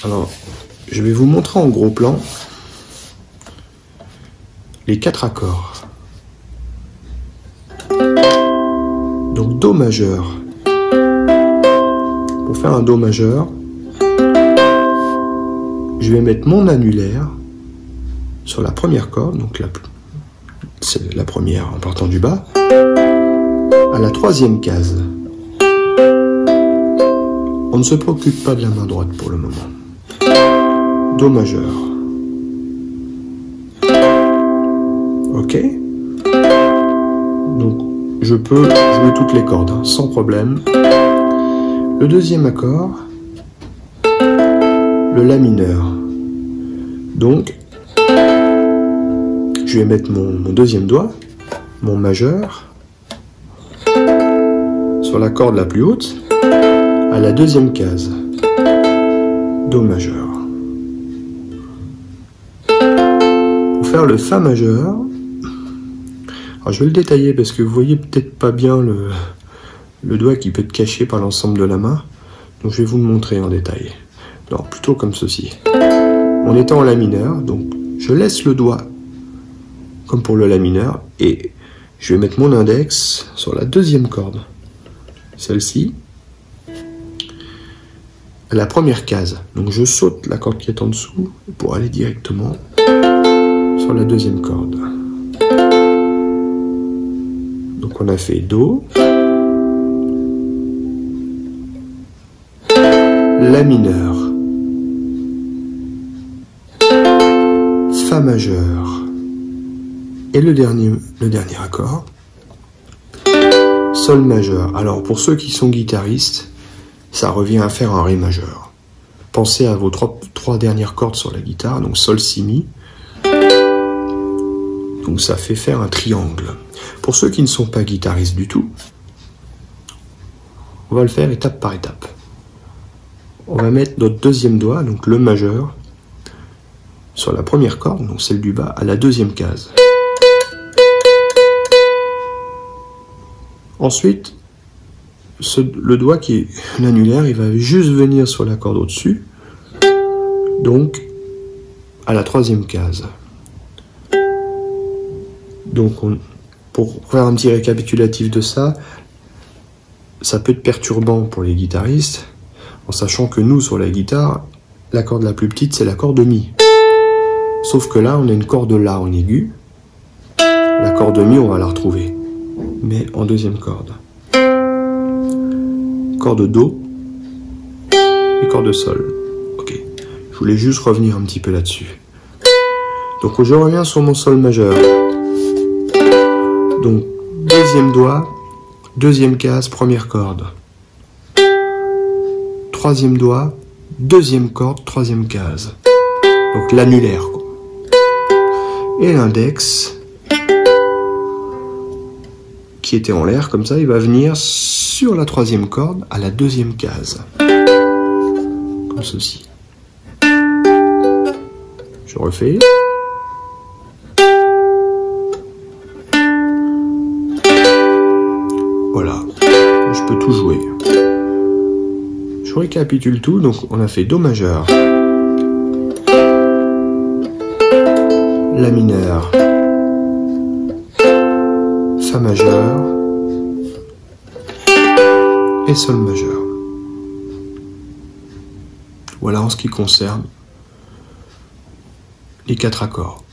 Alors, je vais vous montrer en gros plan les 4 accords. Donc Do majeur. Pour faire un Do majeur, je vais mettre mon annulaire sur la première corde, donc c'est la première en partant du bas, à la 3e case. On ne se préoccupe pas de la main droite pour le moment. Do majeur. Ok. Donc je peux jouer toutes les cordes, hein, sans problème. Le deuxième accord, le La mineur. Donc, je vais mettre mon deuxième doigt, mon majeur, sur la corde la plus haute, à la 2e case. Do majeur. Pour faire le Fa majeur, alors je vais le détailler parce que vous voyez peut-être pas bien le doigt qui peut être caché par l'ensemble de la main. Donc je vais vous le montrer en détail. Alors plutôt comme ceci. En étant en La mineur, donc je laisse le doigt comme pour le La mineur et je vais mettre mon index sur la 2e corde. Celle-ci. À la première case. Donc je saute la corde qui est en dessous pour aller directement sur la 2e corde. Donc on a fait Do, La mineur, Fa majeur, et le dernier accord, Sol majeur. Alors pour ceux qui sont guitaristes, ça revient à faire un Ré majeur. Pensez à vos trois dernières cordes sur la guitare, donc Sol, Si, Mi. Donc ça fait faire un triangle. Pour ceux qui ne sont pas guitaristes du tout, on va le faire étape par étape. On va mettre notre deuxième doigt, donc le majeur, sur la première corde, donc celle du bas, à la 2e case. Ensuite, le doigt qui est l'annulaire, il va juste venir sur la corde au-dessus, donc à la 3e case. Donc pour faire un petit récapitulatif de ça, ça peut être perturbant pour les guitaristes, en sachant que nous, sur la guitare, la corde la plus petite, c'est la corde Mi. Sauf que là, on a une corde La en aigu. La corde Mi, on va la retrouver, mais en 2e corde. Corde Do et corde Sol. Ok, je voulais juste revenir un petit peu là-dessus. Donc je reviens sur mon Sol majeur. Donc, 2e doigt, 2e case, première corde. 3e doigt, 2e corde, 3e case. Donc l'annulaire. Et l'index, qui était en l'air, comme ça, il va venir sur la 3e corde, à la 2e case. Comme ceci. Je refais. Voilà, je peux tout jouer. Je récapitule tout, donc on a fait Do majeur, La mineur, Fa majeur et Sol majeur. Voilà en ce qui concerne les 4 accords.